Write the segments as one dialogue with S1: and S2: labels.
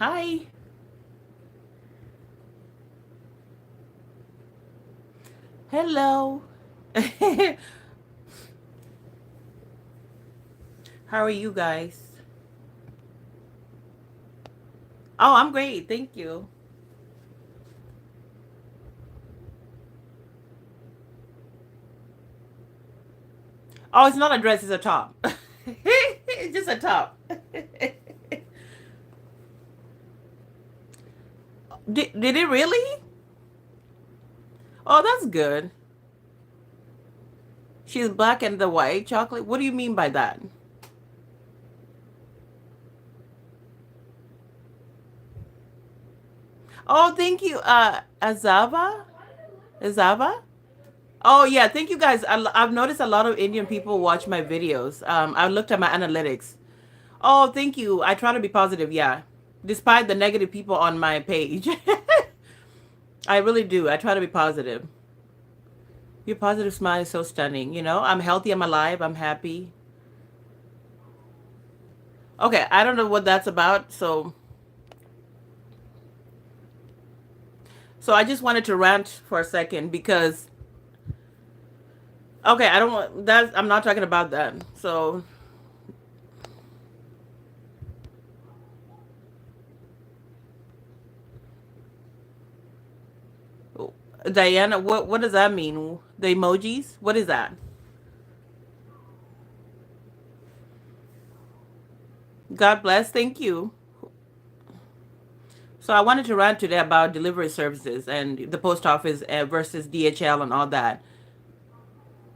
S1: Hi. Hello. How are you guys? Oh, I'm great. Thank you. Oh, it's not a dress, it's a top. It's just a top. Did it really? Oh, that's good. She's black and the white chocolate. What do you mean by that? Oh, thank you. Azava? Azava? Oh, yeah. Thank you guys. I've noticed a lot of Indian people watch my videos. I looked at my analytics. Oh, thank you. I try to be positive, yeah. Despite the negative people on my page. I really do. I try to be positive. Your positive smile is so stunning. I'm healthy, I'm alive, I'm happy. Okay, I don't know what that's about, so I just wanted to rant for a second because okay, I don't want that I'm not talking about that. So Diana, what does that mean? The emojis? What is that? God bless. Thank you. So I wanted to rant today about delivery services and the post office versus DHL and all that.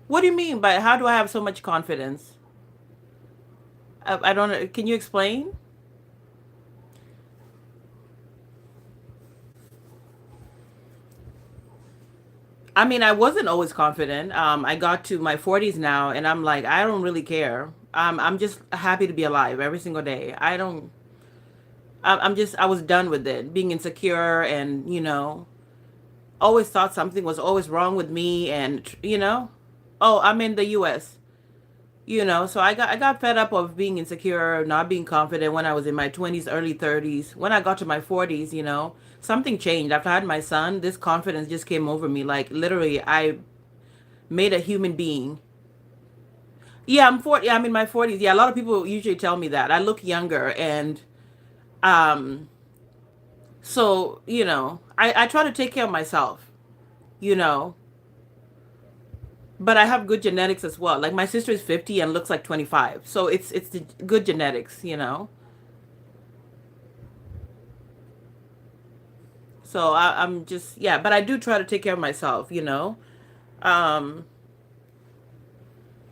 S1: What do you mean by how do I have so much confidence? I don't know. Can you explain? I mean, I wasn't always confident. I got to my 40s now, and I'm like, I don't really care. I'm just happy to be alive every single day. I don't. I was done with it, being insecure, and always thought something was always wrong with me, and oh, I'm in the U.S. So I got fed up of being insecure, not being confident when I was in my 20s, early 30s. When I got to my 40s, something changed. After I had my son, this confidence just came over me. Like literally, I made a human being. Yeah, I'm 40. I'm in my 40s. Yeah, a lot of people usually tell me that. I look younger and um so, I try to take care of myself, you know, but I have good genetics as well. Like my sister is 50 and looks like 25. So it's the good genetics. So I'm just yeah, but I do try to take care of myself. Um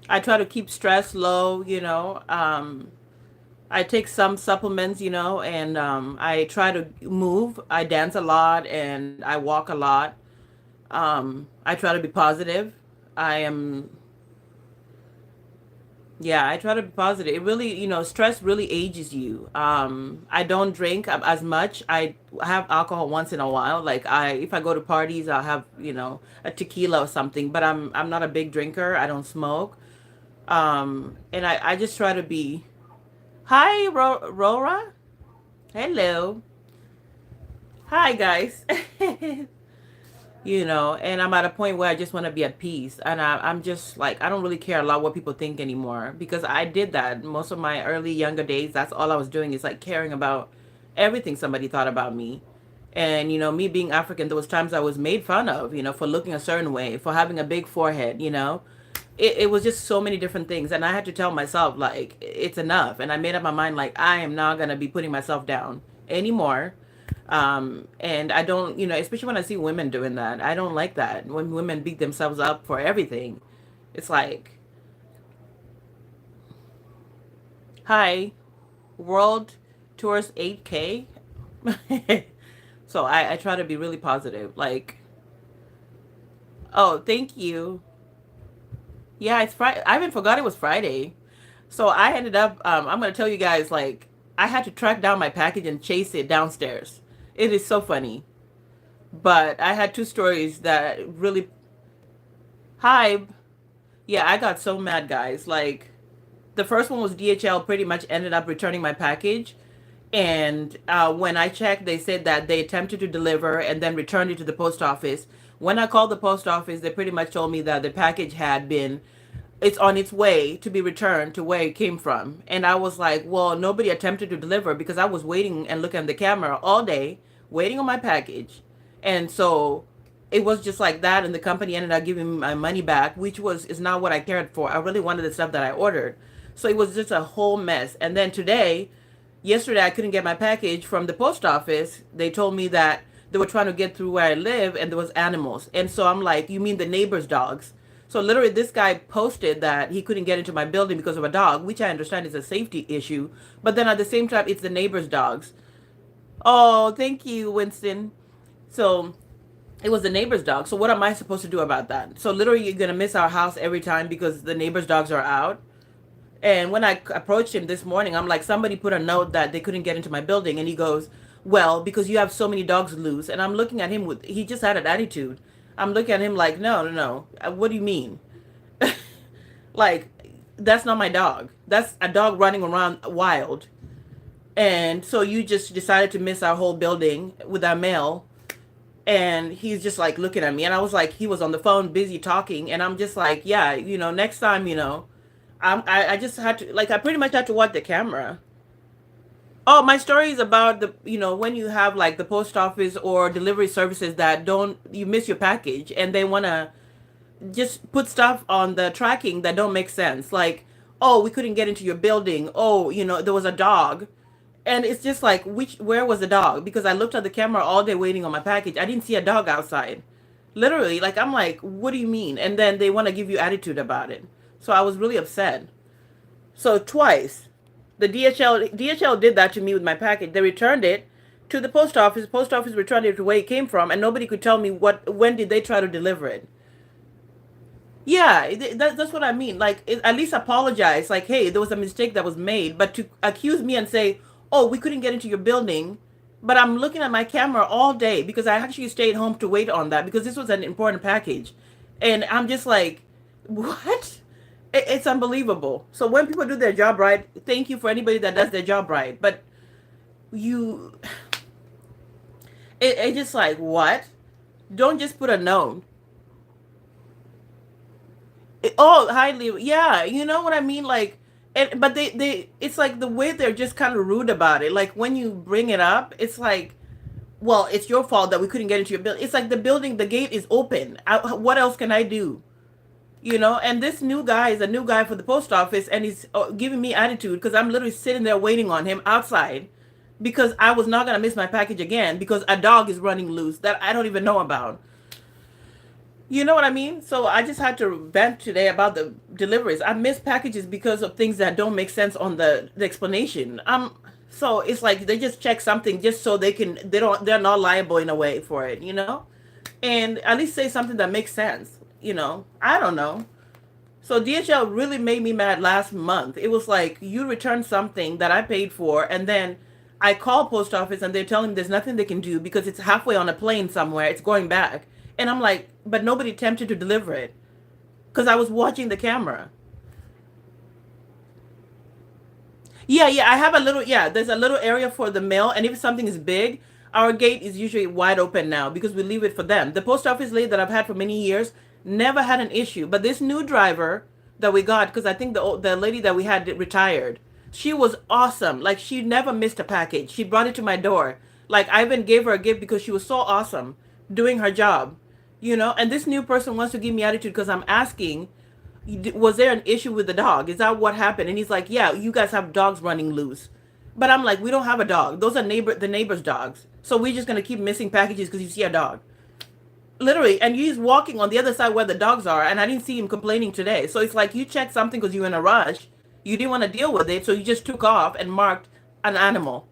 S1: I try to keep stress low. I take some supplements, and I try to move. I dance a lot and I walk a lot. I try to be positive. I am, yeah, I try to be positive. It really, stress really ages you. I don't drink as much. I have alcohol once in a while. Like if I go to parties, I'll have, a tequila or something. But I'm not a big drinker. I don't smoke. And I just try to be. Hi, Rora. Hello. Hi, guys. And I'm at a point where I just want to be at peace. And I'm just like, I don't really care a lot what people think anymore because I did that most of my early younger days. That's all I was doing is like caring about everything somebody thought about me. And, me being African, there was times I was made fun of, for looking a certain way, for having a big forehead. It was just so many different things. And I had to tell myself, like, it's enough. And I made up my mind, like, I am not going to be putting myself down anymore. And I don't, especially when I see women doing that, I don't like that. When women beat themselves up for everything, it's like, hi, world tours 8K. So I try to be really positive. Like, oh, thank you. Yeah, it's Friday. I even forgot it was Friday. So I ended up, I'm going to tell you guys, like, I had to track down my package and chase it downstairs. It is so funny. But I had two stories that really, hi. Yeah, I got so mad, guys. Like, the first one was DHL pretty much ended up returning my package. And when I checked, they said that they attempted to deliver and then returned it to the post office. When I called the post office, they pretty much told me that the package had been, it's on its way to be returned to where it came from. And I was like, well, nobody attempted to deliver because I was waiting and looking at the camera all day, waiting on my package. And so it was just like that. And the company ended up giving me my money back, which was is not what I cared for. I really wanted the stuff that I ordered. So it was just a whole mess. And then today, yesterday, I couldn't get my package from the post office. They told me that they were trying to get through where I live and there was animals. And so I'm like, you mean the neighbor's dogs? So literally this guy posted that he couldn't get into my building because of a dog, which I understand is a safety issue. But then at the same time, it's the neighbor's dogs. Oh, thank you, Winston. So it was the neighbor's dog. So what am I supposed to do about that? So literally you're going to miss our house every time because the neighbor's dogs are out. And when I approached him this morning, I'm like, somebody put a note that they couldn't get into my building. And he goes, well, because you have so many dogs loose. And I'm looking at him with, he just had an attitude. I'm looking at him like, no, no, no. What do you mean? Like, that's not my dog. That's a dog running around wild. And so you just decided to miss our whole building with our mail. And he's just like looking at me. And I was like, he was on the phone busy talking. And I'm just like, yeah, next time, I just had to, like, I pretty much had to watch the camera. Oh, my story is about when you have like the post office or delivery services that don't, you miss your package and they want to just put stuff on the tracking that don't make sense. Like, oh, we couldn't get into your building. Oh, there was a dog. And it's just like, where was the dog? Because I looked at the camera all day waiting on my package. I didn't see a dog outside. Literally, like, I'm like, what do you mean? And then they want to give you attitude about it. So I was really upset. So twice, the DHL did that to me with my package. They returned it to the post office. Post office returned it to where it came from, and nobody could tell me when did they try to deliver it. Yeah, that's what I mean. Like, at least apologize. Like, hey, there was a mistake that was made. But to accuse me and say, oh, we couldn't get into your building, but I'm looking at my camera all day because I actually stayed home to wait on that because this was an important package. And I'm just like, what? It's unbelievable. So when people do their job right, thank you for anybody that does their job right. But you, it's just like, what? Don't just put a note. Oh, highly, yeah, you know what I mean? Like, but it's like the way they're just kind of rude about it. Like when you bring it up, it's like, well, it's your fault that we couldn't get into your building. It's like the building, the gate is open. What else can I do? And this new guy is a new guy for the post office, and he's giving me attitude because I'm literally sitting there waiting on him outside because I was not gonna miss my package again because a dog is running loose that I don't even know about. You know what I mean? So I just had to vent today about the deliveries. I miss packages because of things that don't make sense on the explanation. So it's like they just check something just so they're not liable in a way for it. And at least say something that makes sense. I don't know. So DHL really made me mad last month. It was like you returned something that I paid for, and then I call post office and they're telling me there's nothing they can do because it's halfway on a plane somewhere. It's going back. And I'm like, but nobody attempted to deliver it because I was watching the camera. Yeah, yeah, I have a little, yeah, there's a little area for the mail. And if something is big, our gate is usually wide open now because we leave it for them. The post office lady that I've had for many years never had an issue. But this new driver that we got, because I think the lady that we had retired, she was awesome. Like, she never missed a package. She brought it to my door. Like, I even gave her a gift because she was so awesome doing her job. And this new person wants to give me attitude because I'm asking, was there an issue with the dog? Is that what happened? And he's like, yeah, you guys have dogs running loose. But I'm like, we don't have a dog. Those are the neighbor's dogs. So we're just gonna keep missing packages because you see a dog. Literally, and he's walking on the other side where the dogs are, and I didn't see him complaining today. So it's like you checked something because you were in a rush. You didn't want to deal with it, so you just took off and marked an animal.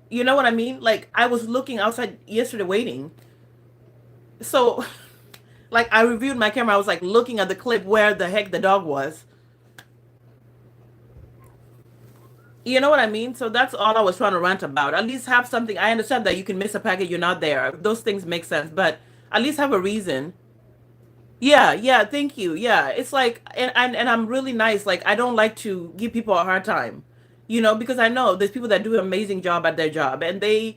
S1: You know what I mean? Like, I was looking outside yesterday waiting. So, like, I reviewed my camera. I was like looking at the clip where the heck the dog was. You know what I mean? So that's all I was trying to rant about. At least have something. I understand that you can miss a packet, you're not there. Those things make sense, but at least have a reason. Yeah, yeah, thank you. Yeah, it's like, and I'm really nice. Like, I don't like to give people a hard time. because I know there's people that do an amazing job at their job, and they're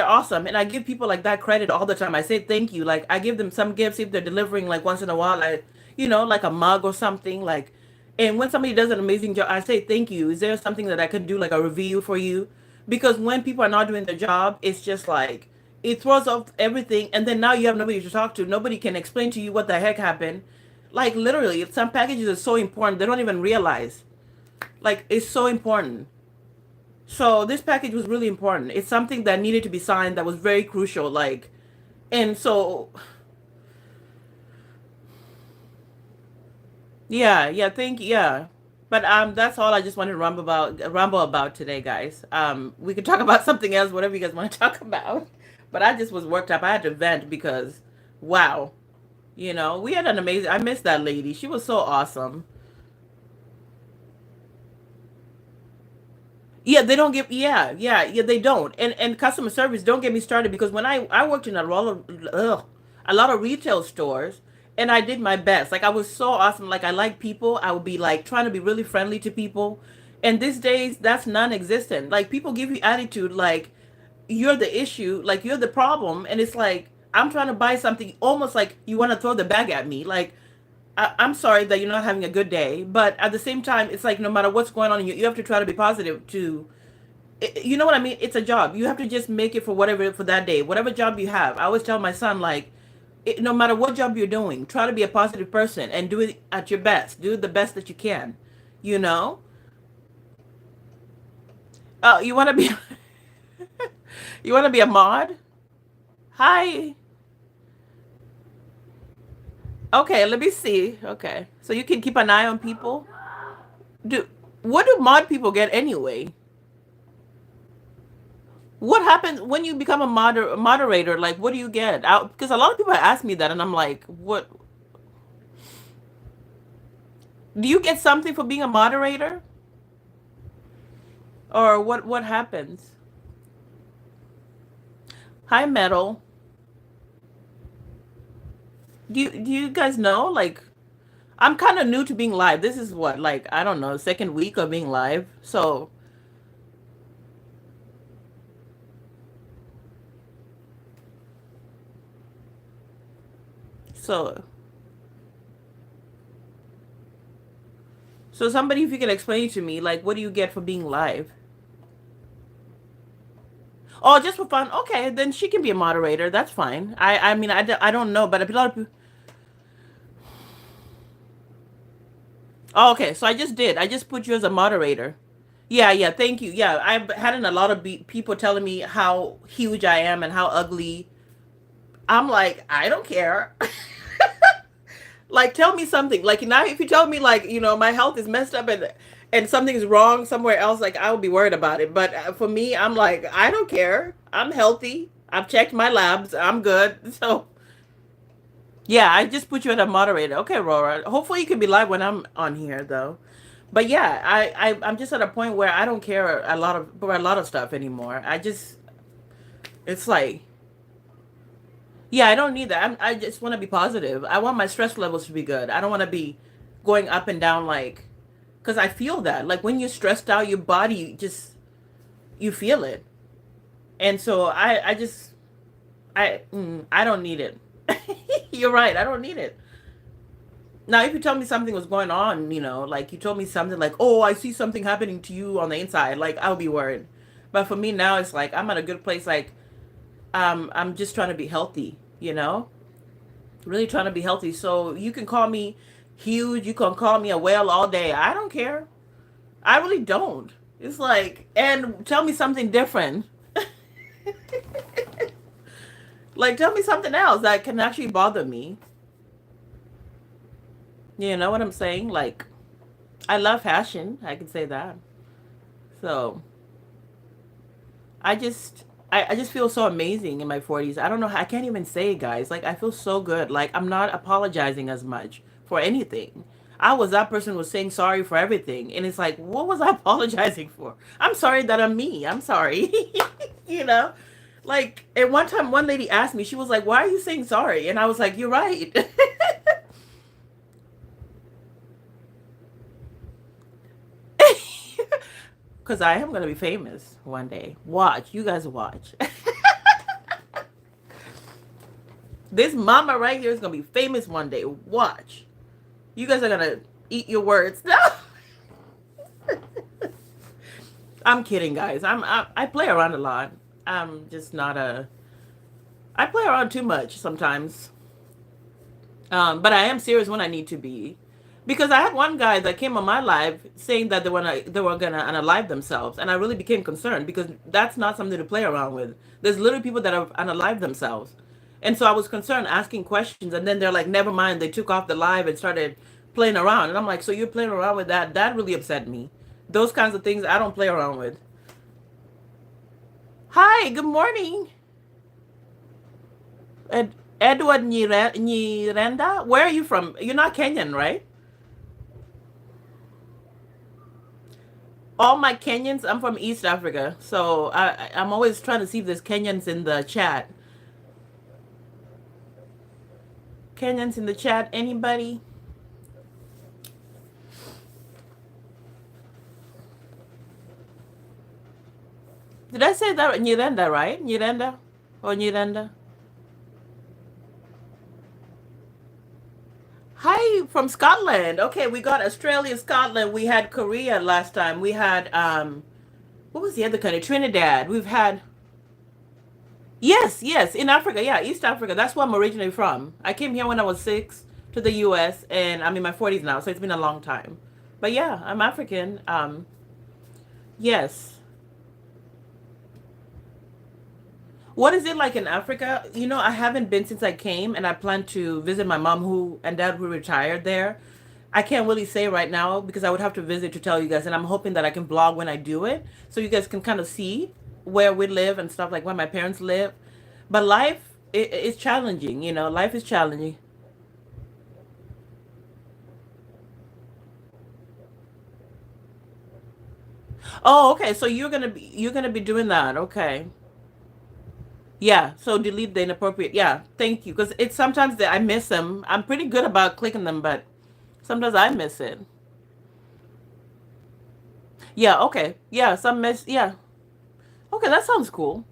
S1: awesome, and I give people like that credit all the time. I say thank you. Like, I give them some gifts if they're delivering, like, once in a while, like a mug or something, like. And when somebody does an amazing job, I say thank you. Is there something that I can do, like a review for you? Because when people are not doing their job, it's just like it throws off everything, and then now you have nobody to talk to. Nobody can explain to you what the heck happened. Like, literally, some packages are so important they don't even realize. Like, it's so important. So this package was really important. It's something that needed to be signed that was very crucial. Like, and so yeah, yeah, thank you. Yeah. But that's all I just wanted to rumble about today, guys. We could talk about something else, whatever you guys want to talk about. But I just was worked up. I had to vent because wow. We had an amazing I missed that lady. She was so awesome. Yeah, they don't give. Yeah, yeah, yeah. They don't. And customer service. Don't get me started because when I worked in a lot of retail stores, and I did my best. Like, I was so awesome. Like, I like people. I would be like trying to be really friendly to people. And these days, that's non-existent. Like, people give you attitude like you're the issue, like you're the problem, and it's like I'm trying to buy something, almost like you want to throw the bag at me. Like, I'm sorry that you're not having a good day, but at the same time, it's like no matter what's going on, you have to try to be positive. You know what I mean? It's a job. You have to just make it for that day, whatever job you have. I always tell my son, like, no matter what job you're doing, try to be a positive person and do it at your best. Do the best that you can. You know? Oh, you want to be you want to be a mod? Hi. Okay, let me see. Okay, so you can keep an eye on people. Do what do mod people get anyway? What happens when you become a moderator? Like, what do you get out? Because a lot of people ask me that, and I'm like, what? Do you get something for being a moderator, or what? What happens? Hi, Metal. Do you guys know? Like, I'm kind of new to being live. This is what, like, I don't know, second week of being live. So so somebody, if you can explain to me, like, what do you get for being live? Oh, just for fun. Okay, then she can be a moderator. That's fine. I mean, I don't know, but a lot of people. Oh, okay, so I just did. I just put you as a moderator. Yeah, yeah, thank you. Yeah, I've had a lot of people telling me how huge I am and how ugly. I'm like, I don't care. Like, tell me something. Like, now, if you tell me, like, my health is messed up and something's wrong somewhere else, like, I would be worried about it. But for me, I'm like, I don't care. I'm healthy. I've checked my labs. I'm good. So yeah, I just put you as a moderator. Okay, Rora. Hopefully you can be live when I'm on here, though. But yeah, I'm just at a point where I don't care for a lot of stuff anymore. It's like, yeah, I don't need that. I just want to be positive. I want my stress levels to be good. I don't want to be going up and down, like, because I feel that. Like, when you're stressed out, your body just, you feel it. And so I don't need it. You're right. I don't need it. Now, if you tell me something was going on, like you told me something like, oh, I see something happening to you on the inside, like, I'll be worried. But for me now, it's like I'm at a good place. Like, I'm just trying to be healthy, really trying to be healthy. So you can call me huge, you can call me a whale all day. I don't care. I really don't. It's like, and tell me something different. Like, tell me something else that can actually bother me. You know what I'm saying? Like, I love fashion. I can say that. So I just feel so amazing in my 40s. I don't know. I can't even say it, guys. Like, I feel so good. Like, I'm not apologizing as much for anything. I was that person who was saying sorry for everything, and it's like, what was I apologizing for? I'm sorry that I'm me. I'm sorry. you know. Like, at one time, one lady asked me. She was like, "Why are you saying sorry?" And I was like, "You're right." because I am gonna be famous one day. Watch, you guys watch. This mama right here is gonna be famous one day. Watch. You guys are gonna eat your words. No, I'm kidding, guys. I play around a lot. I'm just not a. I play around too much sometimes. But I am serious when I need to be, because I had one guy that came on my live saying that they were gonna unalive themselves, and I really became concerned because that's not something to play around with. There's literally people that have unalived themselves, and so I was concerned asking questions, and then they're like, "Never mind." They took off the live and started playing around, and I'm like, "So you're playing around with that?" That really upset me. Those kinds of things I don't play around with. Hi, good morning. Edward Nyirenda. Where are you from? You're not Kenyan, right? All my Kenyans, I'm from East Africa, so I'm always trying to see if there's Kenyans in the chat. Kenyans in the chat, anybody? Did I say that Nyirenda, right? Nyirenda or Nyirenda? Hi from Scotland. Okay, we got Australia, Scotland. We had Korea last time. We had what was the other country? Trinidad. We've had yes, yes, in Africa. Yeah, East Africa. That's where I'm originally from. I came here when I was 6 to the US, and I'm in my 40s now, so it's been a long time. But yeah, I'm African. Yes. What is it like in Africa? I haven't been since I came, and I plan to visit my mom who and dad who retired there. I can't really say right now because I would have to visit to tell you guys, and I'm hoping that I can blog when I do it, so you guys can kind of see where we live and stuff, like where my parents live. But life is challenging. Life is challenging. Oh, okay. So you're gonna be doing that. Okay. Yeah, so delete the inappropriate. Yeah, thank you. Because it's sometimes that I miss them. I'm pretty good about clicking them, but sometimes I miss it. Yeah, okay. Yeah, some miss. Yeah. Okay, that sounds cool.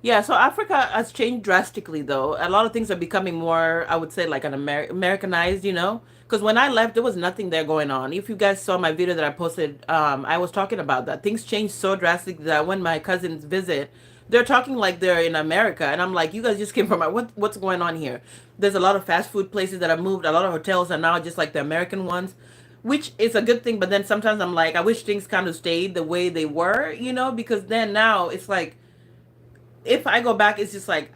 S1: Yeah, so Africa has changed drastically, though. A lot of things are becoming more, I would say, like an Americanized, Because when I left, there was nothing there going on. If you guys saw my video that I posted, I was talking about that. Things changed so drastically that when my cousins visit, they're talking like they're in America, and I'm like, you guys just came from what's going on here? There's a lot of fast food places that have moved. A lot of hotels are now just like the American ones, which is a good thing. But then sometimes I'm like, I wish things kind of stayed the way they were, because then now it's like if I go back, it's just like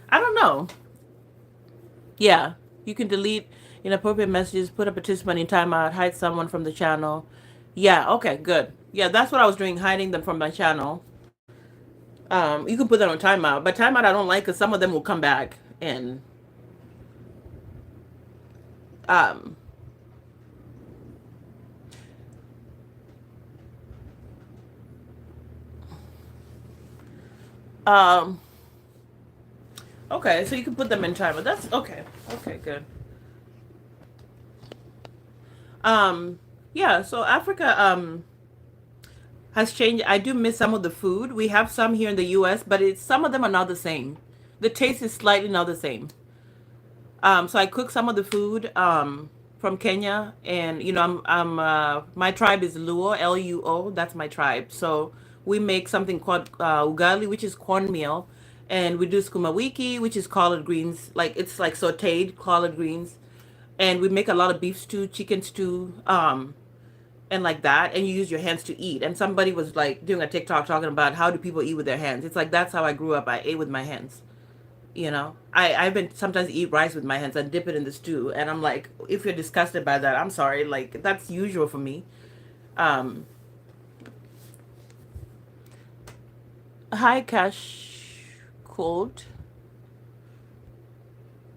S1: I don't know. Yeah, you can delete inappropriate messages, put a participant in timeout, hide someone from the channel. Yeah, okay, good. Yeah, that's what I was doing, hiding them from my channel. You can put that on timeout, but timeout I don't like because some of them will come back and um um. Okay, so you can put them in timeout. That's okay. Okay, good. Um, yeah. So Africa has changed. I do miss some of the food. We have some here in the U.S., but some of them are not the same. The taste is slightly not the same. So I cook some of the food from Kenya, and my tribe is Luo, Luo. That's my tribe. So we make something called ugali, which is cornmeal, and we do skuma wiki, which is collard greens. Like it's like sautéed collard greens, and we make a lot of beef stew, chicken stew, and like that. And you use your hands to eat. And somebody was like doing a TikTok talking about how do people eat with their hands. It's like that's how I grew up. I ate with my hands. I've been sometimes eat rice with my hands and dip it in the stew, and I'm like, if you're disgusted by that, I'm sorry. Like that's usual for me. Um, Hi, Cash Cold.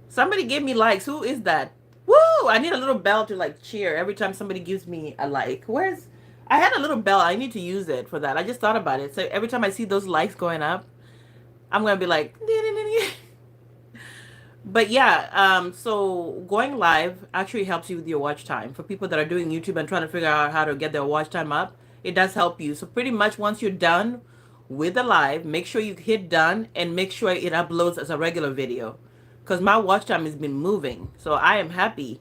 S1: Somebody gave me likes. Who is that? Woo! I need a little bell to like cheer every time somebody gives me a like. Where's I had a little bell. I need to use it for that. I just thought about it. So every time I see those likes going up, I'm gonna be like, But yeah, so going live actually helps you with your watch time. For people that are doing YouTube and trying to figure out how to get their watch time up, it does help you. So pretty much once you're done with the live, make sure you hit done and make sure it uploads as a regular video. Because my watch time has been moving. So I am happy.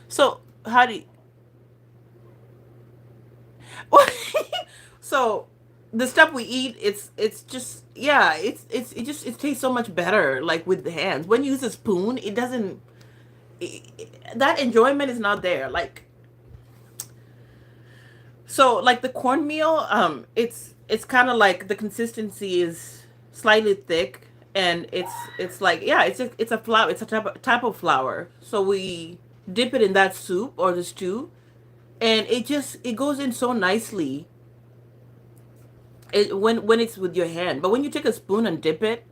S1: So how do you, so the stuff we eat, it's just yeah, it just it tastes so much better like with the hands. When you use a spoon, it doesn't that enjoyment is not there. Like so like the cornmeal, it's kind of like the consistency is slightly thick and it's like yeah, it's a flour, it's a type of flour. So we dip it in that soup or the stew and it goes in so nicely when it's with your hand. But when you take a spoon and dip it,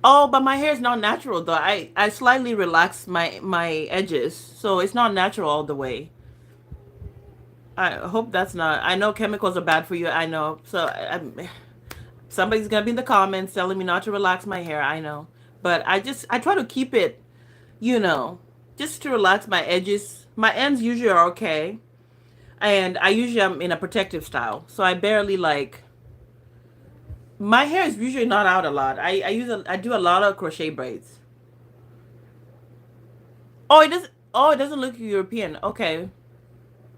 S1: oh, but my hair is not natural though. I slightly relax my edges, so it's not natural all the way. I hope that's not. I know chemicals are bad for you. I know. So somebody's gonna be in the comments telling me not to relax my hair. I know, but I try to keep it, you know, just to relax my edges. My ends usually are okay, and I usually am in a protective style, so I barely like. My hair is usually not out a lot. I do a lot of crochet braids. Oh, it doesn't. Oh, it doesn't look European. Okay.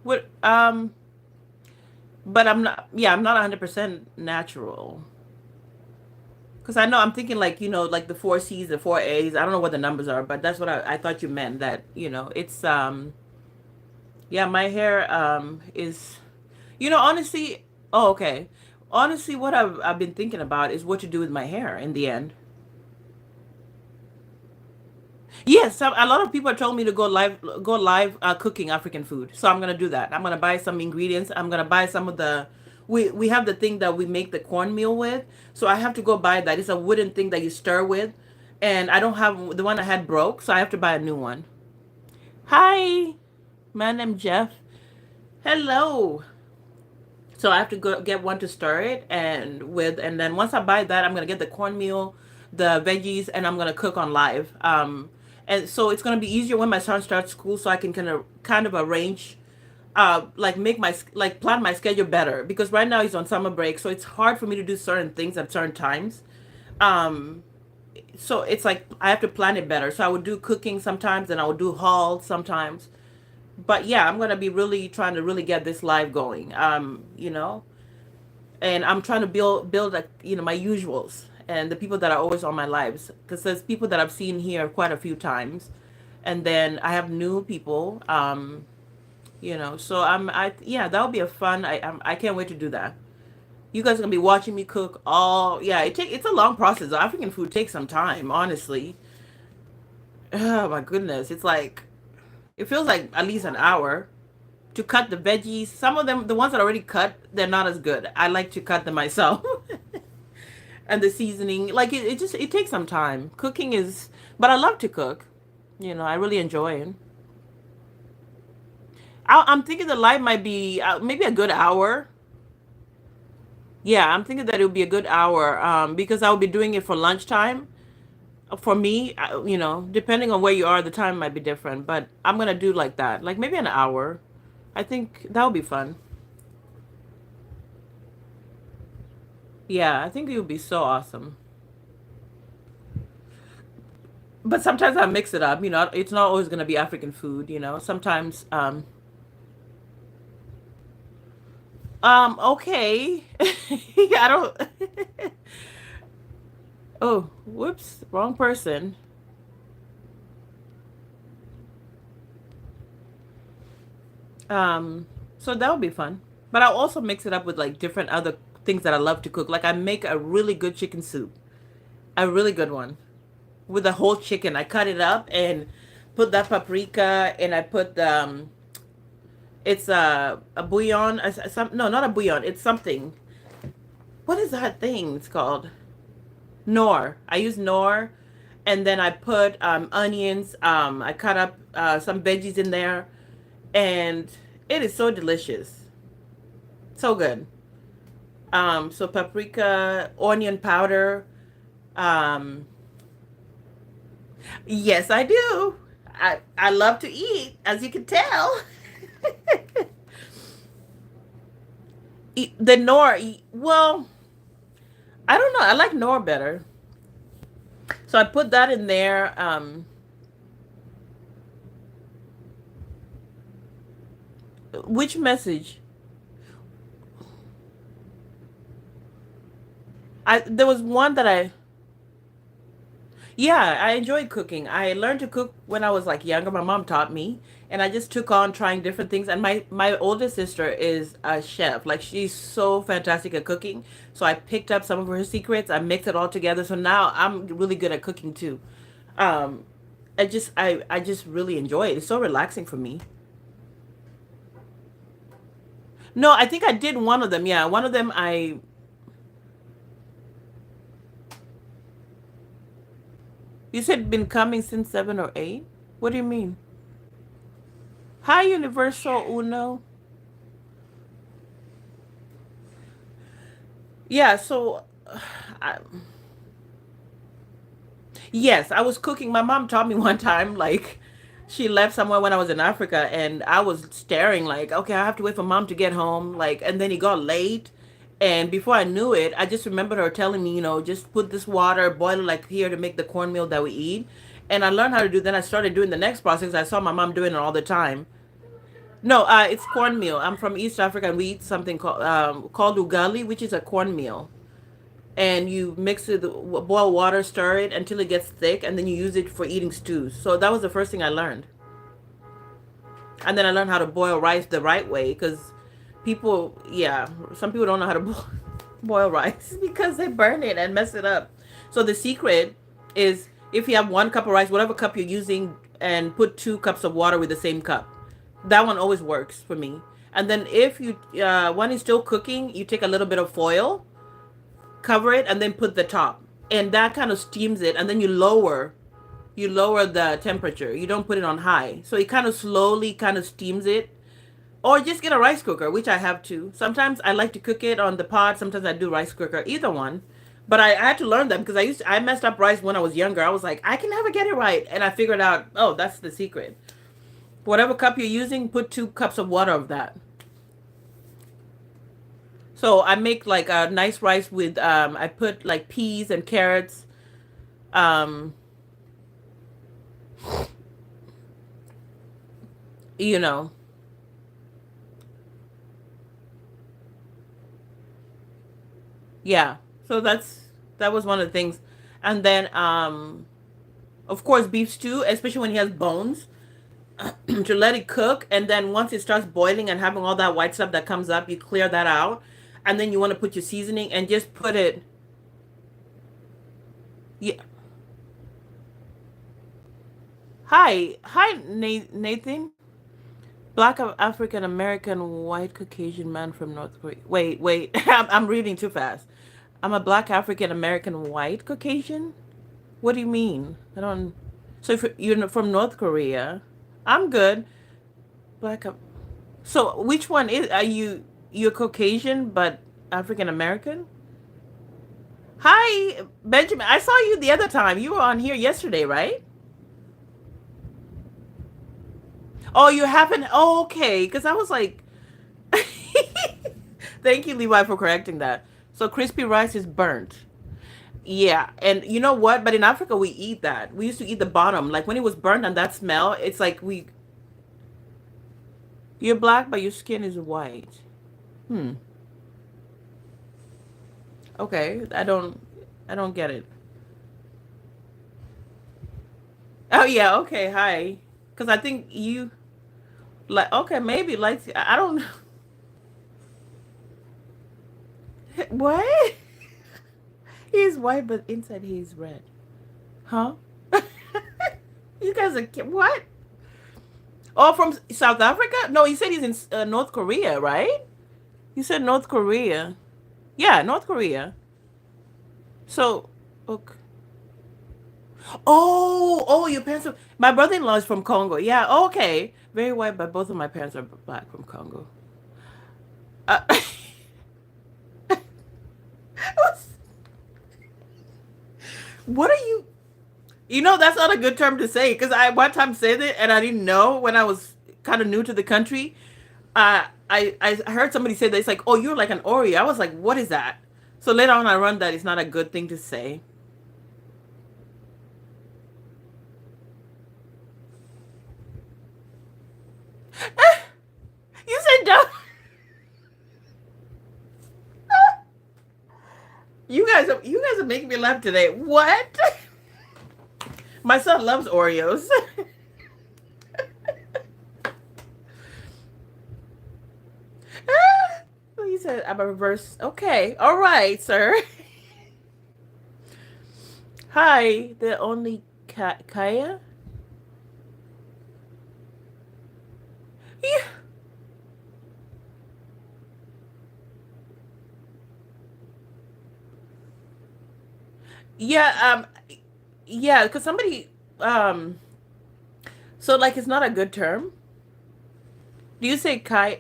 S1: What? But I'm not. Yeah, I'm not 100% natural. Because I know I'm thinking like like the four C's, the four A's. I don't know what the numbers are, but that's what I thought you meant. That it's yeah, my hair is honestly. Oh, okay. Honestly, what I've been thinking about is what to do with my hair in the end. Yes, a lot of people told me to go live cooking African food. So I'm gonna do that. I'm gonna buy some ingredients. I'm gonna buy some of the. We have the thing that we make the cornmeal with. So I have to go buy that. It's a wooden thing that you stir with, and I don't have the one I had broke, so I have to buy a new one. Hi, my name's Jeff. Hello. So I have to go get one to stir it and then once I buy that, I'm gonna get the cornmeal, the veggies, and I'm gonna cook on live. And so it's gonna be easier when my son starts school, so I can kind of arrange, like make like plan my schedule better because right now he's on summer break, so it's hard for me to do certain things at certain times. Um, so it's like I have to plan it better. So I would do cooking sometimes, and I would do hauls sometimes. But yeah, I'm gonna be really trying to really get this live going. And I'm trying to build like my usuals and the people that are always on my lives because there's people that I've seen here quite a few times, and then I have new people. So I yeah, that would be a fun. I can't wait to do that. You guys are gonna be watching me cook all. Yeah, it's a long process. African food takes some time, honestly. Oh my goodness, it's like it feels like at least an hour to cut the veggies. Some of them, the ones that are already cut, they're not as good. I like to cut them myself. And the seasoning, like it takes some time. Cooking is, but I love to cook. I really enjoy it. I'm thinking the live might be maybe a good hour. Yeah, I'm thinking that it would be a good hour because I'll be doing it for lunchtime. For me, depending on where you are, the time might be different, but I'm gonna do like that, like maybe an hour. I think that would be fun. Yeah, I think it would be so awesome. But sometimes I mix it up. It's not always gonna be African food. Sometimes. Okay. Yeah, I don't. Oh, whoops, wrong person. Um, so that would be fun. But I'll also mix it up with like different other things that I love to cook. Like I make a really good chicken soup, a really good one with the whole chicken. I cut it up and put that paprika, and I put it's a bouillon. No, not a bouillon. It's something. What is that thing? It's called nor. I use nor, and then I put onions. I cut up some veggies in there, and it is so delicious. So good. So paprika, onion powder. Um, yes, I do. I love to eat, as you can tell. The Nor, well, I don't know. I like Nor better. So I put that in there. Which message? There was one that yeah, I enjoyed cooking. I learned to cook when I was like younger. My mom taught me, and I just took on trying different things. And my older sister is a chef. Like she's so fantastic at cooking. So I picked up some of her secrets. I mixed it all together. So now I'm really good at cooking too. Um, I just really enjoy it. It's so relaxing for me. No, I think I did one of them. Yeah, one of them I. You said been coming since 7 or 8. What do you mean? Hi, Universal Uno. Yeah, so I, yes, I was cooking. My mom taught me one time, like, she left somewhere when I was in Africa, and I was staring, like, okay, I have to wait for mom to get home. Like, and then it got late. And before I knew it, I just remembered her telling me, just put this water, boil it like here to make the cornmeal that we eat. And I learned how to do. Then I started doing the next process. I saw my mom doing it all the time. No, it's cornmeal. I'm from East Africa, and we eat something called ugali, which is a cornmeal. And you mix it, boil water, stir it until it gets thick, and then you use it for eating stews. So that was the first thing I learned. And then I learned how to boil rice the right way because yeah, some people don't know how to boil rice because they burn it and mess it up. So the secret is if you have 1 cup of rice, whatever cup you're using, and put 2 cups of water with the same cup. That one always works for me. And then if you when it's still cooking, you take a little bit of foil, cover it, and then put the top, and that kind of steams it, and then you lower the temperature. You don't put it on high, so it kind of slowly kind of steams it. Or just get a rice cooker, which I have too. Sometimes I like to cook it on the pot. Sometimes I do rice cooker, either one. But I had to learn them because I messed up rice when I was younger. I was like, I can never get it right, and I figured out, oh, that's the secret. Whatever cup you're using, put 2 cups of water of that. So I make like a nice rice with I put like peas and carrots. Um, you know, yeah. So that was one of the things. And then of course beef stew, especially when he has bones, to let it cook, and then once it starts boiling and having all that white stuff that comes up, you clear that out. And then you want to put your seasoning and just put it. Yeah. Hi, Nathan. Black African American white Caucasian man from North Korea. Wait. I'm reading too fast. I'm a black African American white Caucasian. What do you mean? I don't. So if you're from North Korea, I'm good. Black. So which one is are you? You're Caucasian but African American? Hi, Benjamin. I saw you the other time. You were on here yesterday, right? Oh, you haven't. Oh, okay. Because I was like, thank you, Levi, for correcting that. So crispy rice is burnt. Yeah, and you know what? But in Africa, we eat that. We used to eat the bottom. Like when it was burnt and that smell, it's like you're black, but your skin is white. Hmm. Okay. I don't get it. Oh yeah. Okay. Hi. Because I think you like. Okay, maybe like I don't know. What? He's white, but inside he's red. Huh? You guys are what? Oh, from South Africa? No, he said he's in North Korea, right? You said North Korea. Yeah, North Korea. So, okay. Oh, your parents are. My brother-in-law is from Congo. Yeah, okay. Very white, but both of my parents are black from Congo. Uh, What are you? You know, that's not a good term to say because I one time said it and I didn't know when I was kind of new to the country. I heard somebody say that it's like, oh, you're like an Oreo. I was like, what is that? So later on, I learned that it's not a good thing to say. You said don't. You guys are making me laugh today. What? My son loves Oreos. He said I'm a reverse. Okay, all right, sir. Hi, the only Kaya. Yeah, yeah, yeah. Because somebody, so like it's not a good term. Do you say Kaya?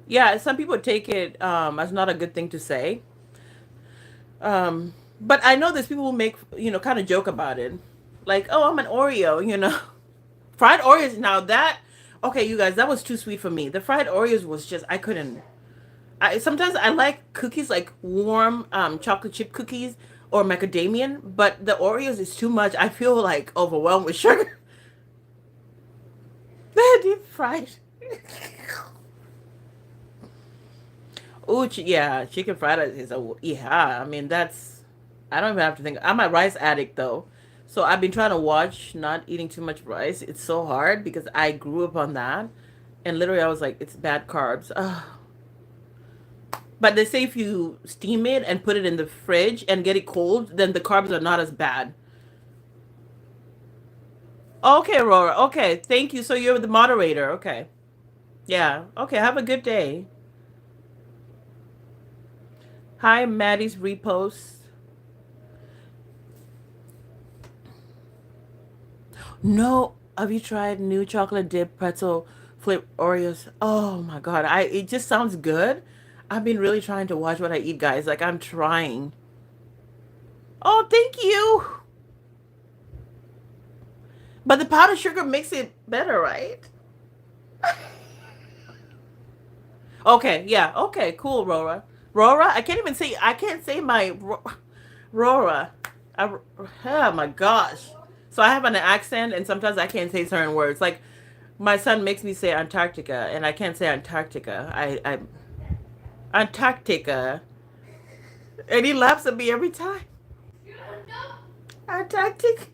S1: Yeah, some people take it as not a good thing to say. But I know there's people who make kind of joke about it, like, "Oh, I'm an Oreo," Fried Oreos. Now that, okay, you guys, that was too sweet for me. The fried Oreos was just I couldn't. Sometimes I like cookies like warm chocolate chip cookies or macadamian, but the Oreos is too much. I feel like overwhelmed with sugar. Deep fried. Oh, yeah, chicken fried rice is a yeah. I mean, that's I don't even have to think. I'm a rice addict though, so I've been trying to watch not eating too much rice. It's so hard because I grew up on that, and literally I was like, it's bad carbs. Ugh. But they say if you steam it and put it in the fridge and get it cold, then the carbs are not as bad. Okay, Aurora. Okay, thank you. So you're the moderator. Okay. Yeah. Okay. Have a good day. Hi, Maddie's repost. No, have you tried new chocolate dip pretzel flip Oreos? Oh my God, I it just sounds good. I've been really trying to watch what I eat, guys. Like I'm trying. Oh, thank you. But the powdered sugar makes it better, right? Okay, yeah. Okay, cool, Rora. Rora, I can't say my Rora. I, oh my gosh. So I have an accent and sometimes I can't say certain words. Like my son makes me say Antarctica and I can't say Antarctica. I Antarctica. And he laughs at me every time. Antarctica.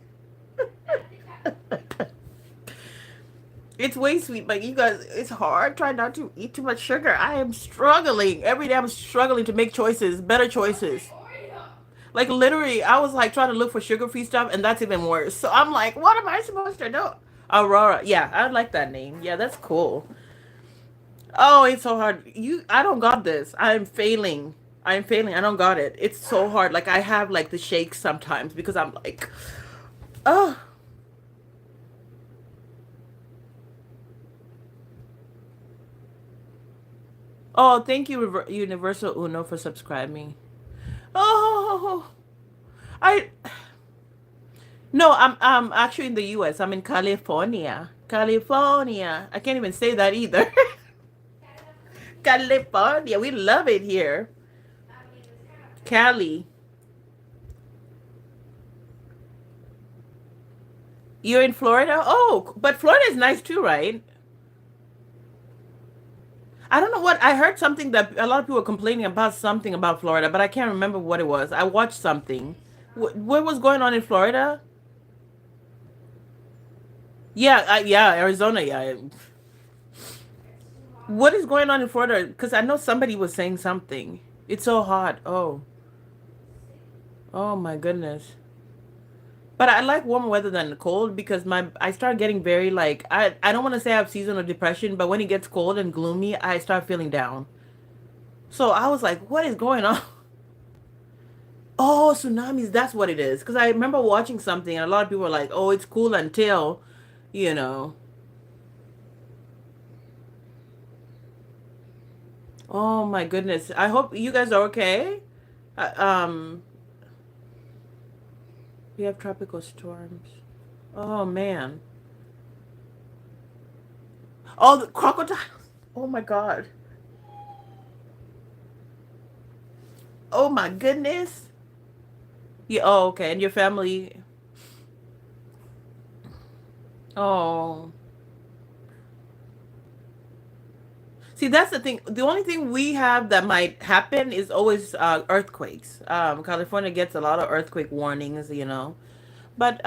S1: It's way sweet, but you guys, it's hard. Try not to eat too much sugar. I am struggling. Every day I'm struggling to make choices, better choices. Like literally, I was like trying to look for sugar-free stuff, and that's even worse. So I'm like, what am I supposed to do? Aurora. Yeah, I like that name. Yeah, that's cool. Oh, it's so hard. I don't got this. I'm failing. I'm failing. I don't got it. It's so hard. Like I have like the shakes sometimes because I'm like, oh, oh. Thank you, Universal Uno, for subscribing. Oh, I no. I'm actually in the U.S. I'm in California. California. I can't even say that either. California. We love it here. Cali. You're in Florida? Oh, but Florida is nice too, right? I don't know what I heard something that a lot of people were complaining about something about Florida, but I can't remember what it was. I watched something. What was going on in Florida? Yeah, yeah, Arizona. Yeah. What is going on in Florida? Because I know somebody was saying something. It's so hot. Oh, oh my goodness. But I like warmer weather than cold because my I start getting very like I don't want to say I have seasonal depression, but when it gets cold and gloomy, I start feeling down. So I was like, what is going on? Oh, tsunamis, that's what it is. Because I remember watching something and a lot of people were like, oh, it's cool until, you know. Oh my goodness. I hope you guys are okay. Uh, um, we have tropical storms. Oh man. Oh, the crocodiles. Oh my god. Oh my goodness. Yeah. Oh, okay. And your family. Oh. See, that's the thing. The only thing we have that might happen is always earthquakes. California gets a lot of earthquake warnings, you know. But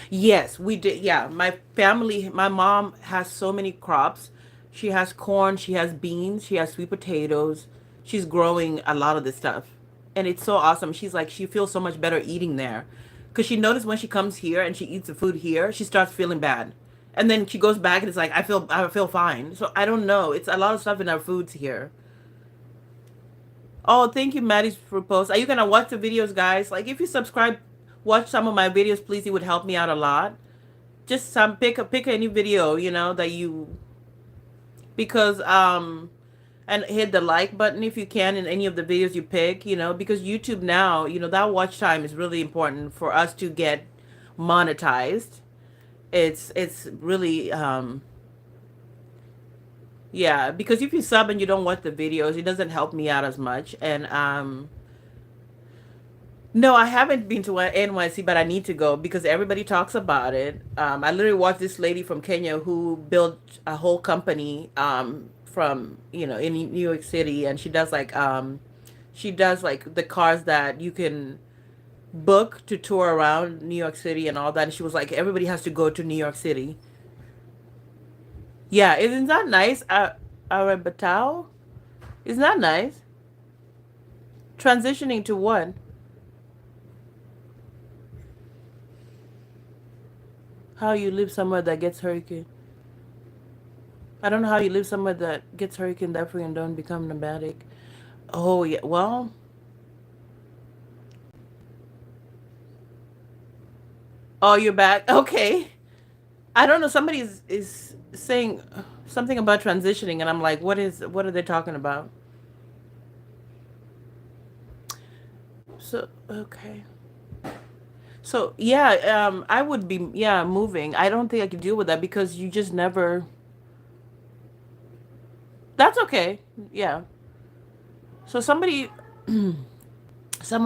S1: yes, we did. Yeah, my family, my mom has so many crops. She has corn, she has beans, she has sweet potatoes. She's growing a lot of this stuff. And it's so awesome. She's like, she feels so much better eating there. Because she noticed when she comes here and she eats the food here, she starts feeling bad. And then she goes back and it's like, I feel fine. So I don't know. It's a lot of stuff in our foods here. Oh, thank you, Maddie's for post. Are you gonna watch the videos, guys? Like, if you subscribe, watch some of my videos, please. It would help me out a lot. Just pick any video, that you because and hit the like button if you can in any of the videos you pick. Because YouTube now, that watch time is really important for us to get monetized. It's really yeah, because if you sub and you don't watch the videos, it doesn't help me out as much. And no, I haven't been to NYC, but I need to go because everybody talks about it. I literally watched this lady from Kenya who built a whole company from in New York City, and she does like the cars that you can book to tour around New York City and all that. And she was like, everybody has to go to New York City. Yeah, isn't that nice? Arabatao, isn't that nice? Transitioning to what? How you live somewhere that gets hurricane? I don't know how you live somewhere that gets hurricane that free and don't become nomadic. Oh yeah, well, oh you're back. Okay. I don't know. Somebody is saying something about transitioning, and I'm like, what are they talking about? So okay. So yeah, I would be moving. I don't think I could deal with that because you just never. That's okay. Yeah. So someone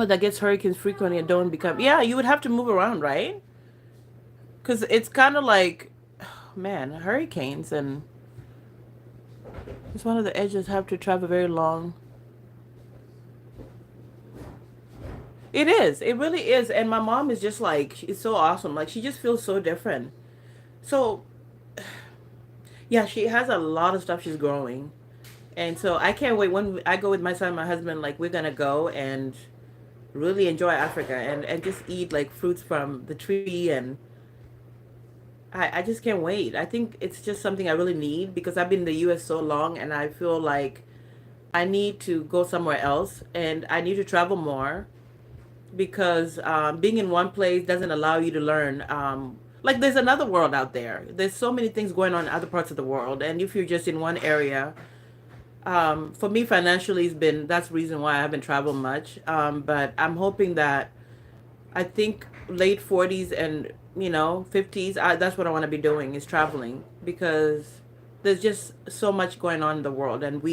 S1: that gets hurricanes frequently and don't become, yeah, you would have to move around, right? Because it's kind of like, man, hurricanes, and it's one of the edges have to travel very long. It is. It really is. And my mom is just like, it's so awesome. Like, she just feels so different. So, yeah, she has a lot of stuff she's growing. And so I can't wait when I go with my son and my husband, like, we're going to go and really enjoy Africa and just eat, like, fruits from the tree. And I just can't wait. I think it's just something I really need because I've been in the US so long and I feel like I need to go somewhere else and I need to travel more because being in one place doesn't allow you to learn. Like there's another world out there. There's so many things going on in other parts of the world, and if you're just in one area, for me financially, has been that's the reason why I haven't traveled much. But I'm hoping that I think late 40s and 50s. That's what I want to be doing is traveling because there's just so much going on in the world, and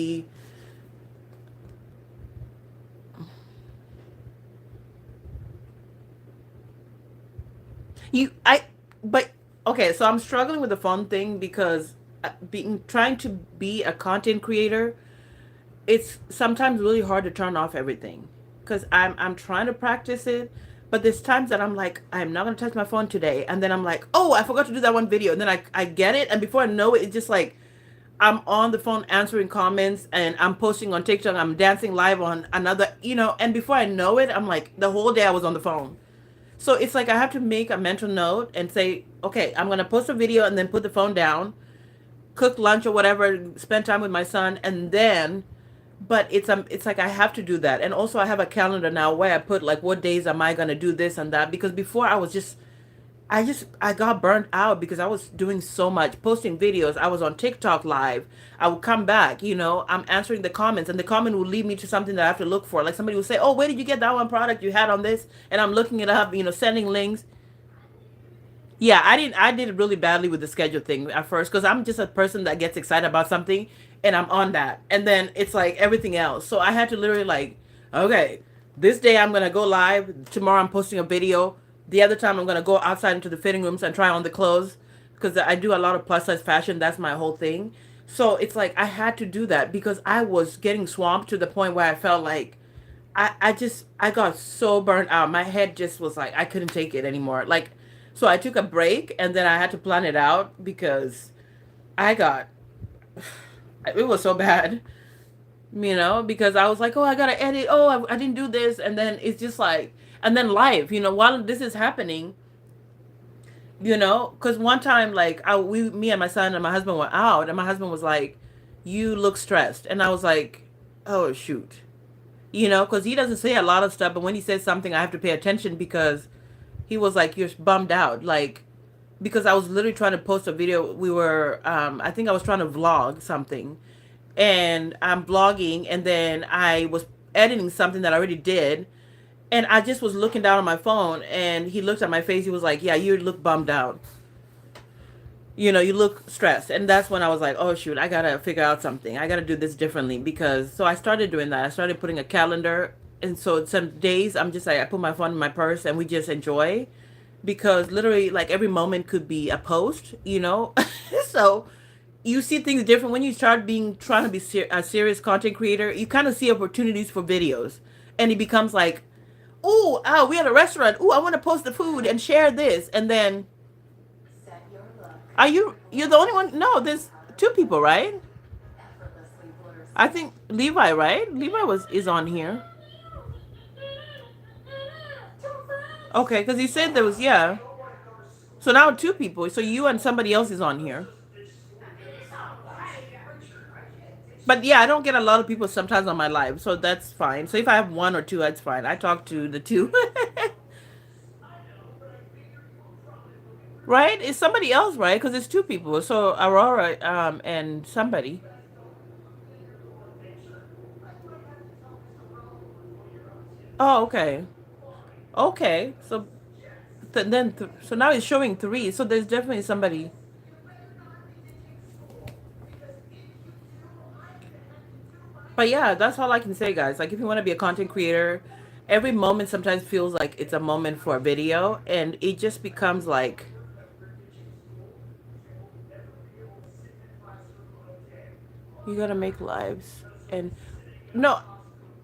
S1: You, I, but okay, so I'm struggling with the phone thing because being trying to be a content creator, it's sometimes really hard to turn off everything because I'm trying to practice it, but there's times that I'm like I'm not gonna touch my phone today, and then I'm like, oh, I forgot to do that one video, and then I get it, and before I know it, it's just like I'm on the phone answering comments and I'm posting on TikTok, I'm dancing live on another, and before I know it, I'm like the whole day I was on the phone. So it's like I have to make a mental note and say, okay, I'm gonna post a video and then put the phone down, cook lunch or whatever, spend time with my son, and then. But it's like I have to do that, and also I have a calendar now where I put like what days am I gonna do this and that because before I was just I got burnt out because I was doing so much, posting videos. I was on TikTok live. I would come back, I'm answering the comments, and the comment will lead me to something that I have to look for. Like somebody will say, "Oh, where did you get that one product you had on this?" And I'm looking it up, sending links. Yeah, I did really badly with the schedule thing at first because I'm just a person that gets excited about something and I'm on that. And then it's like everything else. So I had to literally like, okay, this day I'm gonna go live. Tomorrow I'm posting a video. The other time I'm gonna go outside into the fitting rooms and try on the clothes because I do a lot of plus size fashion. That's my whole thing. So it's like I had to do that because I was getting swamped to the point where I felt like I got so burnt out. My head just was like I couldn't take it anymore. Like so I took a break and then I had to plan it out because I got it was so bad, because I was like, oh, I gotta edit. Oh, I didn't do this, and then it's just like, and then life, while this is happening, because one time like me and my son and my husband were out, and my husband was like, "You look stressed," and I was like, "Oh shoot." Because he doesn't say a lot of stuff, but when he says something, I have to pay attention because he was like, "You're bummed out," like because I was literally trying to post a video. I think I was trying to vlog something, and I'm vlogging, and then I was editing something that I already did, and I just was looking down on my phone, and he looked at my face. He was like, "Yeah, you look bummed out. You look stressed." And that's when I was like, "Oh shoot, I gotta figure out something. I gotta do this differently." Because so I started doing that. I started putting a calendar, and so some days I'm just like I put my phone in my purse and we just enjoy, because literally like every moment could be a post. So you see things different when you start being trying to be a serious content creator. You kind of see opportunities for videos, and it becomes like, oh, we at a restaurant. Oh, I want to post the food and share this, and then you're the only one? No, there's two people, right? I think Levi, right? Levi is on here. Okay, because he said there was, yeah. So now two people. So you and somebody else is on here. But yeah, I don't get a lot of people sometimes on my live, so that's fine. So if I have one or two, that's fine. I talk to the two. Right? It's somebody else, right? Because it's two people. So Aurora and somebody. Oh, okay. Okay. So so now it's showing three. So there's definitely somebody. But yeah, that's all I can say, guys. Like, if you want to be a content creator, every moment sometimes feels like it's a moment for a video, and it just becomes like you gotta make lives. And no,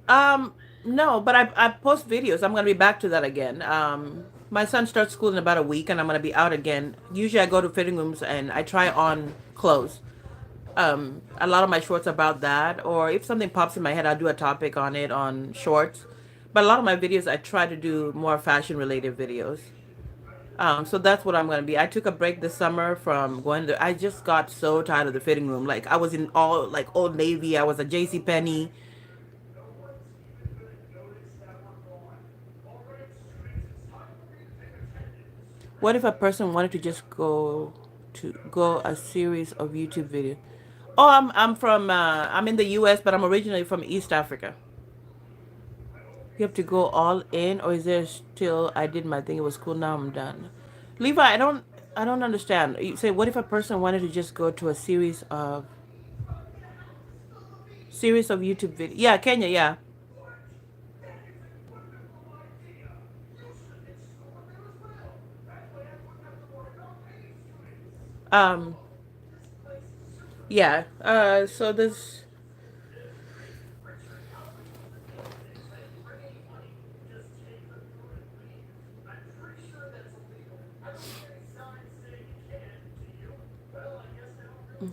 S1: um, no, but I post videos. I'm gonna be back to that again. My son starts school in about a week, and I'm gonna be out again. Usually, I go to fitting rooms and I try on clothes. A lot of my shorts are about that, or if something pops in my head, I'll do a topic on it on shorts. But a lot of my videos, I try to do more fashion related videos. So that's what I'm gonna be. I took a break this summer from going to. I just got so tired of the fitting room. Like I was in all like Old Navy. I was at J.C. Penney. What if a person wanted to just go a series of YouTube videos? Oh, I'm in the U.S., but I'm originally from East Africa. You have to go all in, or is there still? I did my thing. It was cool. Now I'm done. Levi, I don't understand. You say, what if a person wanted to just go to a series of YouTube videos? Yeah, Kenya. Yeah. Um. Yeah. So there's.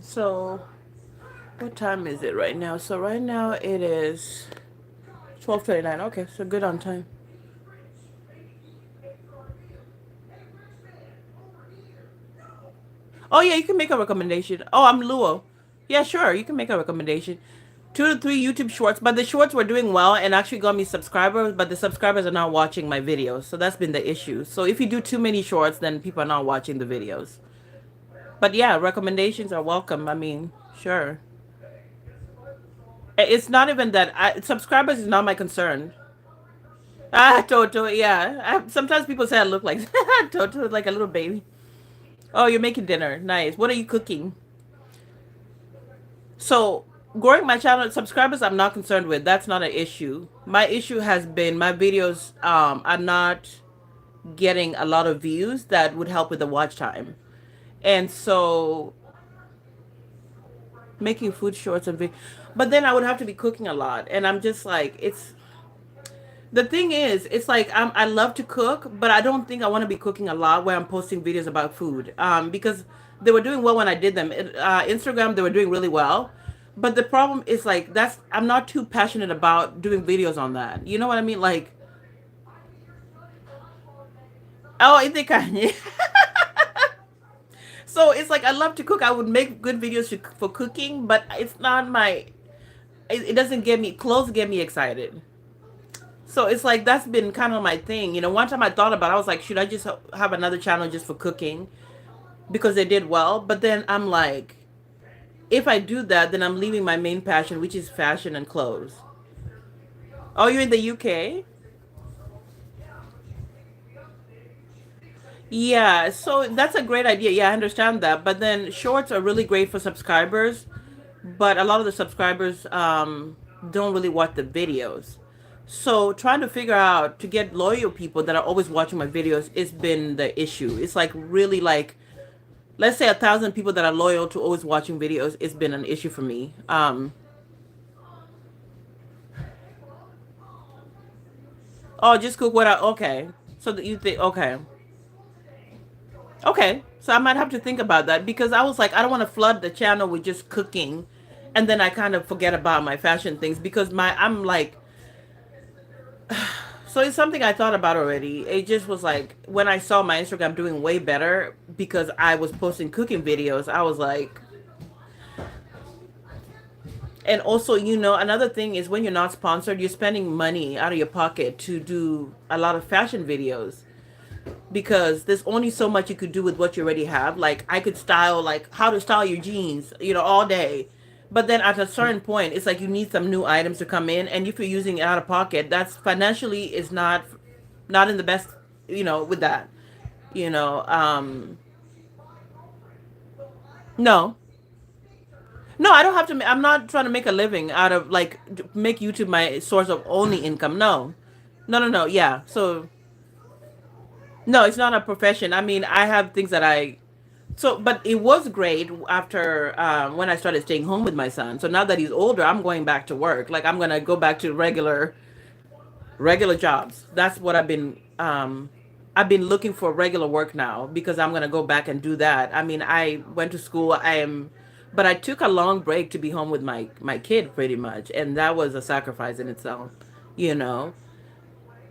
S1: So what time is it right now? So right now it is 12:29. Okay, so good on time. Oh yeah, you can make a recommendation. Oh, I'm Luo. Yeah, sure, you can make a recommendation. 2 to 3 YouTube shorts, but the shorts were doing well and actually got me subscribers, but the subscribers are not watching my videos. So that's been the issue. So if you do too many shorts, then people are not watching the videos. But yeah, recommendations are welcome. I mean, sure. It's not even that subscribers is not my concern. Toto, yeah. Sometimes people say I look like Toto, like a little baby. Oh, you're making dinner. Nice. What are you cooking? So, growing my channel subscribers, I'm not concerned with. That's not an issue. My issue has been my videos are not getting a lot of views that would help with the watch time. And so, making food shorts and but then I would have to be cooking a lot, and I'm just like, it's the thing is, it's like I love to cook, but I don't think I want to be cooking a lot where I'm posting videos about food. Because they were doing well when I did them. Instagram, they were doing really well, but the problem is like that's I'm not too passionate about doing videos on that. You know what I mean? Like, oh, I think I. So it's like I love to cook. I would make good videos for cooking, but it's not my. It doesn't get me clothes. Get me excited. So it's like that's been kind of my thing. One time I thought about it, I was like, should I just have another channel just for cooking because they did well? But then I'm like, if I do that, then I'm leaving my main passion, which is fashion and clothes. Oh, you're in the UK? Yeah, so that's a great idea. Yeah, I understand that. But then shorts are really great for subscribers, but a lot of the subscribers don't really watch the videos. So trying to figure out to get loyal people that are always watching my videos has been the issue. It's like really like let's say 1,000 people that are loyal to always watching videos. It's been an issue for me. Oh, just cook what I okay. So that you think okay. Okay, so I might have to think about that because I was like, I don't want to flood the channel with just cooking, and then I kind of forget about my fashion things because I'm like, so it's something I thought about already. It just was like when I saw my Instagram doing way better because I was posting cooking videos, I was like, and also, another thing is when you're not sponsored, you're spending money out of your pocket to do a lot of fashion videos because there's only so much you could do with what you already have. Like I could style like how to style your jeans, all day. But then at a certain point, it's like you need some new items to come in, and if you're using it out of pocket, that's financially is not in the best, with that. You know, no. No, I don't have to I'm not trying to make a living out of like make YouTube my source of only income. No. No, no, no. Yeah. So, no, it's not a profession. I mean, I have things that but it was great after when I started staying home with my son. So now that he's older, I'm going back to work. Like I'm gonna go back to regular jobs. That's what I've been looking for regular work now because I'm gonna go back and do that. I mean, I went to school. But I took a long break to be home with my kid pretty much, and that was a sacrifice in itself. You know.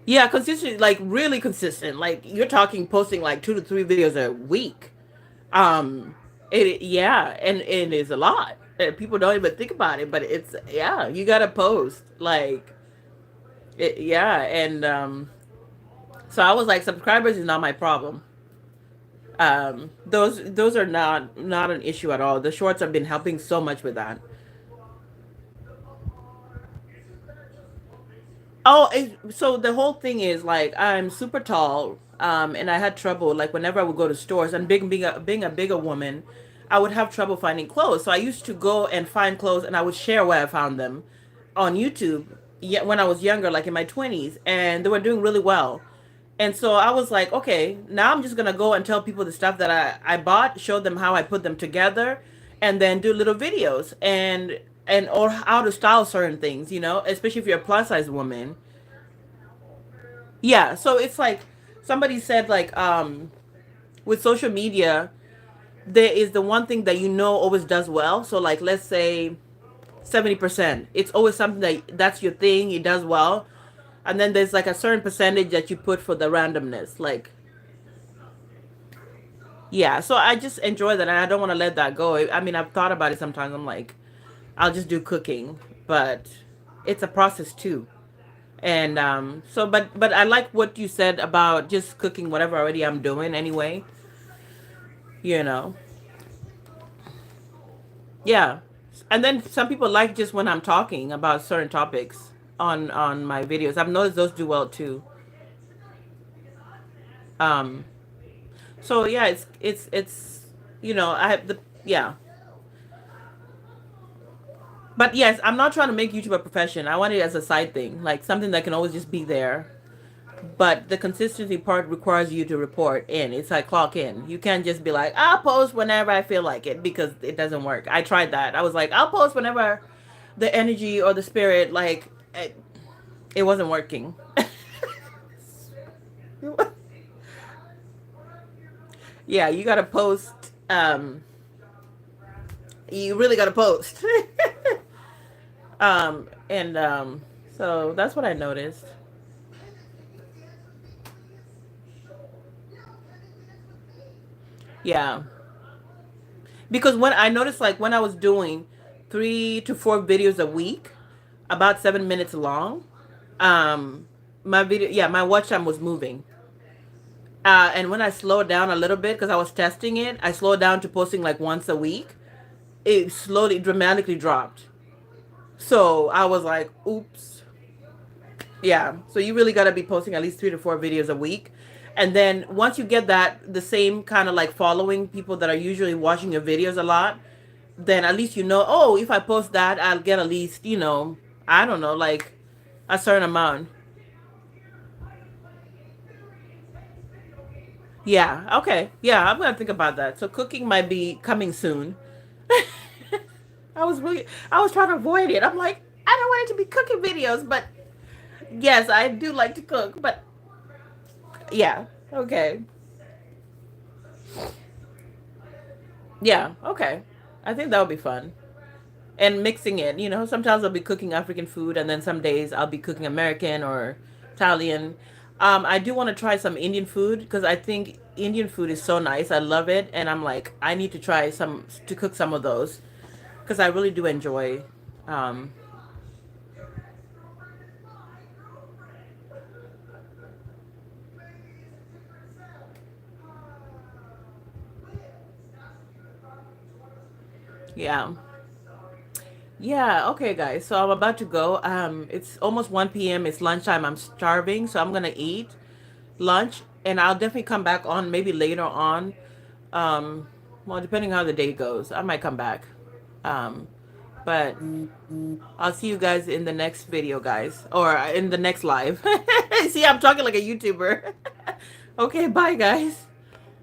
S1: Yeah, consistent, like really consistent. Like you're talking posting like 2 to 3 videos a week. Um, yeah, and it is a lot. People don't even think about it, but it's yeah, you gotta post like yeah, and so I was like, subscribers is not my problem. Those are not an issue at all. The shorts have been helping so much with that. Oh, so the whole thing is like I'm super tall, and I had trouble like whenever I would go to stores and being a bigger woman, I would have trouble finding clothes. So I used to go and find clothes, and I would share where I found them on YouTube. Yeah, when I was younger, like in my 20s, and they were doing really well. And so I was like, okay, now I'm just gonna go and tell people the stuff that I bought, show them how I put them together, and then do little videos and or how to style certain things, especially if you're a plus size woman. Yeah, so it's like somebody said like with social media, there is the one thing that always does well. So like let's say 70%. It's always something that's your thing, it does well. And then there's like a certain percentage that you put for the randomness. Like yeah, so I just enjoy that and I don't want to let that go. I mean, I've thought about it sometimes. I'm like, I'll just do cooking. but it's a process too. And so but I like what you said about just cooking whatever already I'm doing anyway, you know. Yeah. And then some people like just when I'm talking about certain topics on my videos. I've noticed those do well too. Um so yeah, it's I have the yeah. But yes, I'm not trying to make YouTube a profession. I want it as a side thing, like something that can always just be there. But the consistency part requires you to report in. It's like clock in. You can't just be like, I'll post whenever I feel like it, because it doesn't work. I tried that. I was like, I'll post whenever the energy or the spirit, like, it wasn't working. Yeah, you gotta post. You really gotta post. And so that's what I noticed. Yeah. Because when I noticed, like when I was doing 3 to 4 videos a week, about 7 minutes long, um, my video, yeah, my watch time was moving. And when I slowed down a little bit, because I was testing it, I slowed down to posting like once a week. It slowly, dramatically dropped. So I was like, oops. Yeah. So you really got to be posting at least 3 to 4 videos a week. And then once you get that, the same kind of like following people that are usually watching your videos a lot, then at least oh, if I post that, I'll get at least, I don't know, like a certain amount. Yeah, okay. Yeah, I'm gonna think about that. So cooking might be coming soon. I was trying to avoid it. I'm like, I don't want it to be cooking videos, but yes, I do like to cook, but yeah, okay. Yeah, okay. I think that would be fun. And mixing it, sometimes I'll be cooking African food, and then some days I'll be cooking American or Italian. I do want to try some Indian food because I think Indian food is so nice. I love it, and I'm like, I need to try some to cook some of those because I really do enjoy. Um, yeah, yeah. Okay, guys. So I'm about to go. It's almost 1 p.m. It's lunchtime. I'm starving, so I'm gonna eat lunch, and I'll definitely come back on maybe later on. Um, well, depending how the day goes, I might come back. Um, but I'll see you guys in the next video, guys, or in the next live. See, I'm talking like a YouTuber. Okay, bye, guys.